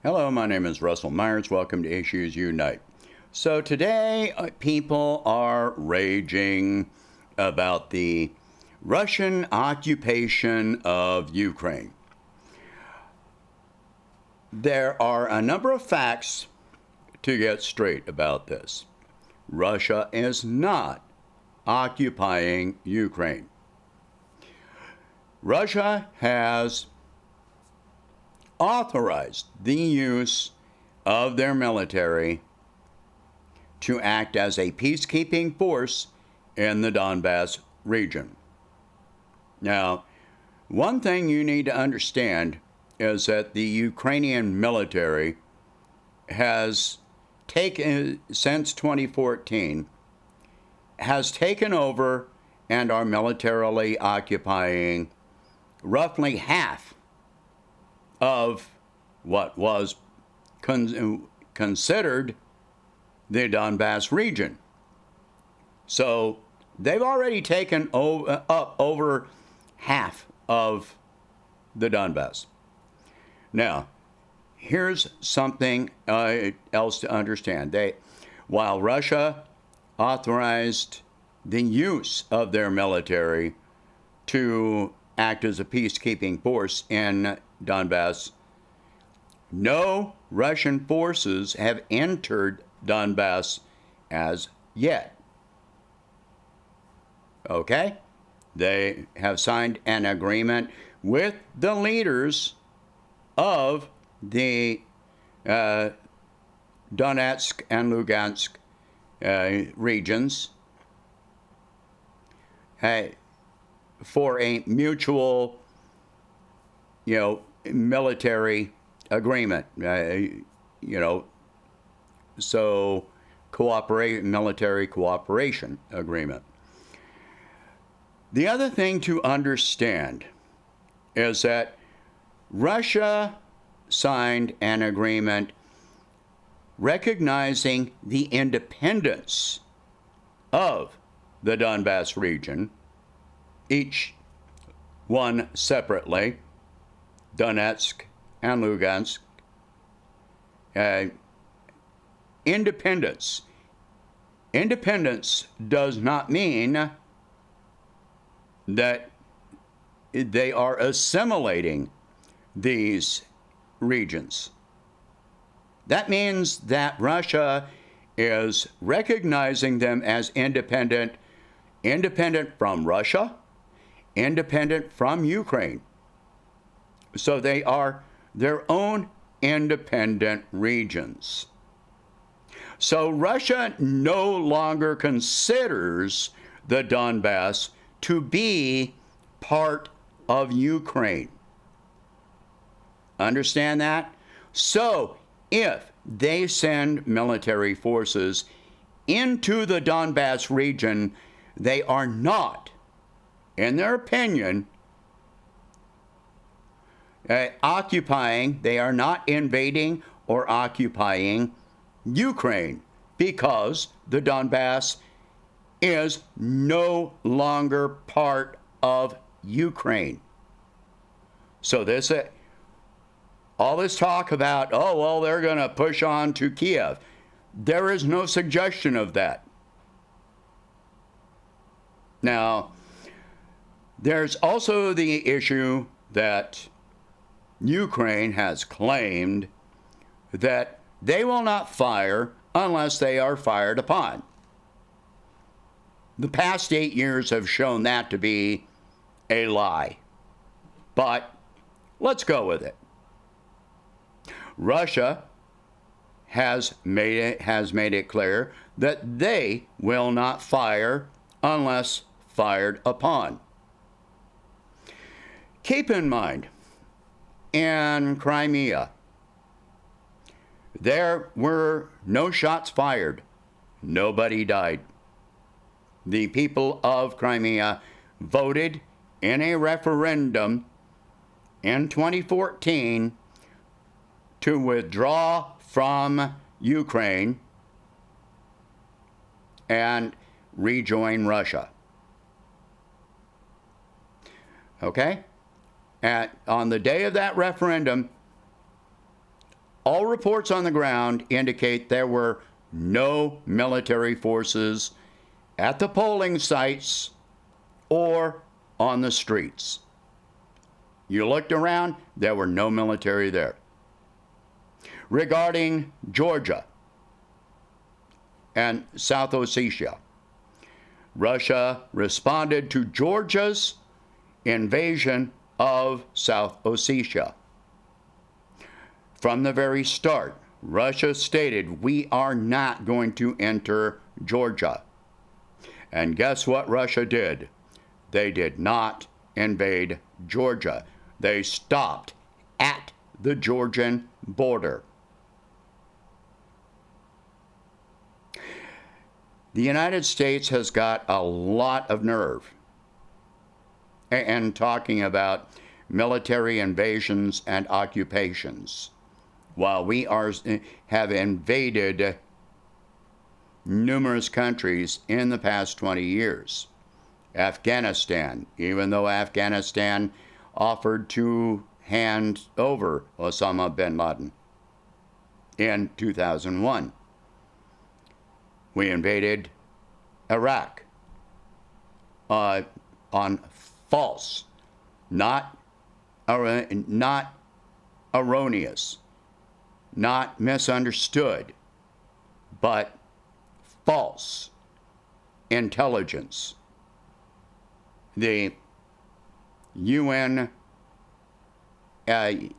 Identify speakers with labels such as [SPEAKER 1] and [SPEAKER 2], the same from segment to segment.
[SPEAKER 1] Hello, my name is Russell Myers. Welcome to Issues Unite. So today, people are raging about the Russian occupation of Ukraine. There are a number of facts to get straight about this. Russia is not occupying Ukraine. Russia has authorized the use of their military to act as a peacekeeping force in the Donbass region. Now, one thing you need to understand is that the Ukrainian military has taken, since 2014, has taken over and are militarily occupying roughly half of what was considered the Donbass region. So they've already taken up over half of the Donbass. Now, here's something else to understand. While Russia authorized the use of their military to act as a peacekeeping force in Donbass, no Russian forces have entered Donbass as yet. Okay? They have signed an agreement with the leaders of the Donetsk and Lugansk regions for a mutual, military agreement. So military cooperation agreement. The other thing to understand is that Russia signed an agreement recognizing the independence of the Donbass region, each one separately, Donetsk and Lugansk. Independence. Independence does not mean that they are assimilating these regions. That means that Russia is recognizing them as independent from Russia, independent from Ukraine. So they are their own independent regions. So Russia no longer considers the Donbass to be part of Ukraine. Understand that? So if they send military forces into the Donbass region, they are not, in their opinion, occupying, they are not invading or occupying Ukraine, because the Donbass is no longer part of Ukraine. So all this talk about, they're going to push on to Kiev. There is no suggestion of that. Now, there's also the issue that Ukraine has claimed that they will not fire unless they are fired upon. The past 8 years have shown that to be a lie. But let's go with it. Russia has made it clear that they will not fire unless fired upon. Keep in mind, in Crimea, there were no shots fired. Nobody died. The people of Crimea voted in a referendum in 2014 to withdraw from Ukraine and rejoin Russia. Okay? On the day of that referendum, All reports on the ground indicate there were no military forces at the polling sites or on the streets. You looked around, there were no military there. Regarding Georgia and South Ossetia, Russia responded to Georgia's invasion of South Ossetia. From the very start, Russia stated, we are not going to enter Georgia. And guess what Russia did? They did not invade Georgia. They stopped at the Georgian border. The United States has got a lot of nerve and talking about military invasions and occupations, while we have invaded numerous countries in the past 20 years. Afghanistan, even though Afghanistan offered to hand over Osama bin Laden in 2001. We invaded Iraq on false, not erroneous, not misunderstood, but false intelligence. The UN had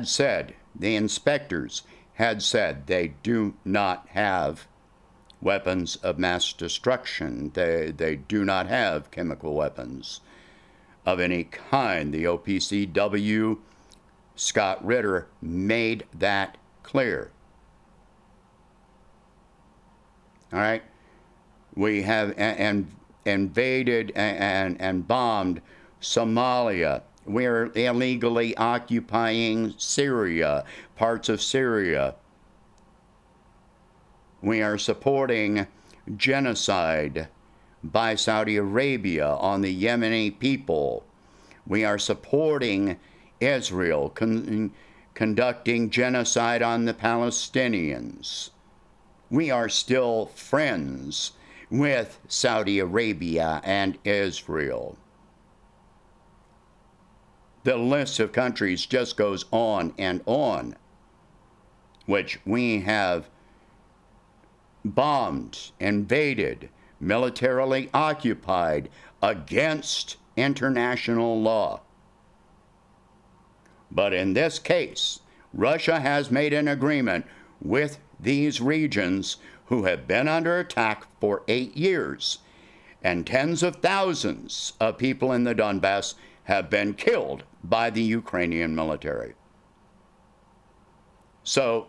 [SPEAKER 1] said, the inspectors had said they do not have weapons of mass destruction. They do not have chemical weapons of any kind. The OPCW, Scott Ritter, made that clear. All right? We have invaded and bombed Somalia. We're illegally occupying Syria, parts of Syria. We are supporting genocide by Saudi Arabia on the Yemeni people. We are supporting Israel conducting genocide on the Palestinians. We are still friends with Saudi Arabia and Israel. The list of countries just goes on and on, which we have bombed, invaded, militarily occupied against international law. But in this case, Russia has made an agreement with these regions who have been under attack for 8 years, and tens of thousands of people in the Donbass have been killed by the Ukrainian military. So,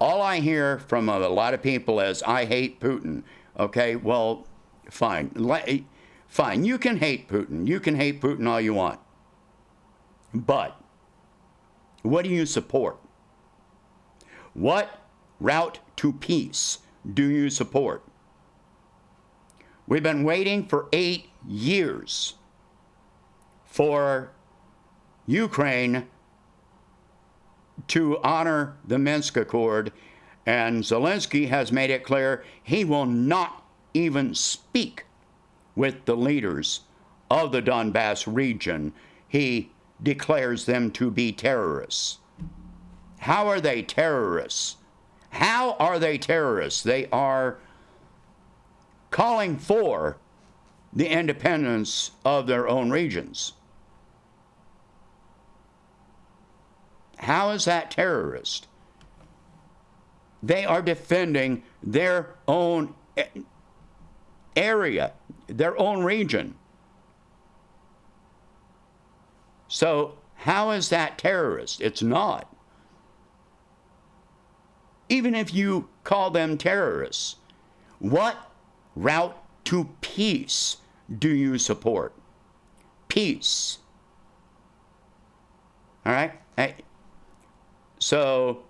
[SPEAKER 1] all I hear from a lot of people is, I hate Putin. Okay, well, fine. Fine, you can hate Putin. You can hate Putin all you want. But, what do you support? What route to peace do you support? We've been waiting for 8 years for Ukraine to honor the Minsk Accord, and Zelensky has made it clear he will not even speak with the leaders of the Donbass region. He declares them to be terrorists. How are they terrorists? How are they terrorists? They are calling for the independence of their own regions. How is that terrorist? They are defending their own area, their own region. So how is that terrorist? It's not. Even if you call them terrorists, what route to peace do you support? Peace. All right? So,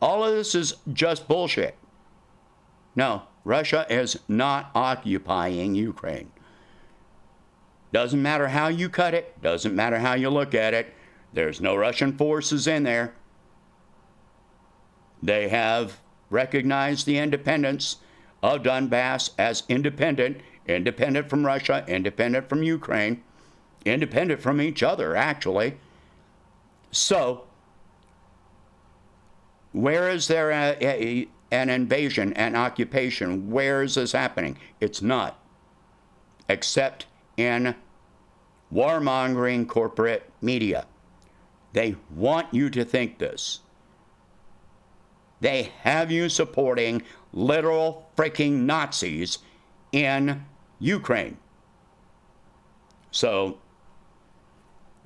[SPEAKER 1] all of this is just bullshit. No, Russia is not occupying Ukraine. Doesn't matter how you cut it, doesn't matter how you look at it, there's no Russian forces in there. They have recognized the independence of Donbass as independent, independent from Russia, independent from Ukraine, independent from each other, actually. So, where is there an invasion, an occupation? Where is this happening? It's not, except in warmongering corporate media. They want you to think this. They have you supporting literal freaking Nazis in Ukraine. So,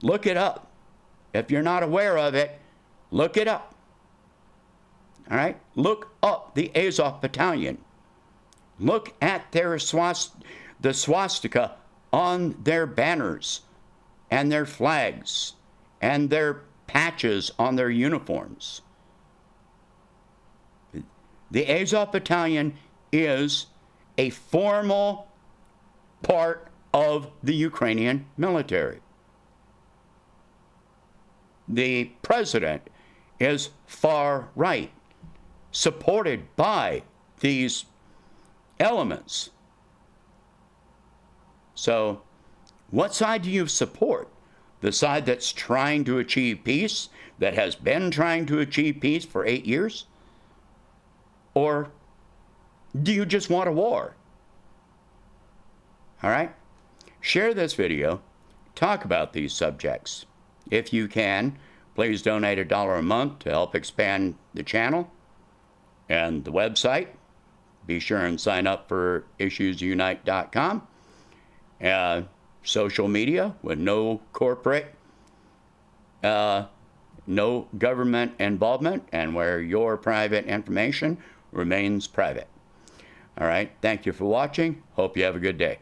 [SPEAKER 1] look it up. If you're not aware of it, look it up. All right? Look up the Azov Battalion. Look at their the swastika on their banners and their flags and their patches on their uniforms. The Azov Battalion is a formal part of the Ukrainian military. The president is far right, supported by these elements. So, what side do you support? The side that's trying to achieve peace, that has been trying to achieve peace for 8 years? Or do you just want a war? All right? Share this video. Talk about these subjects. If you can, please donate $1 a month to help expand the channel and the website. Be sure and sign up for issuesunite.com. Social media with no corporate, no government involvement, and where your private information remains private. All right. Thank you for watching. Hope you have a good day.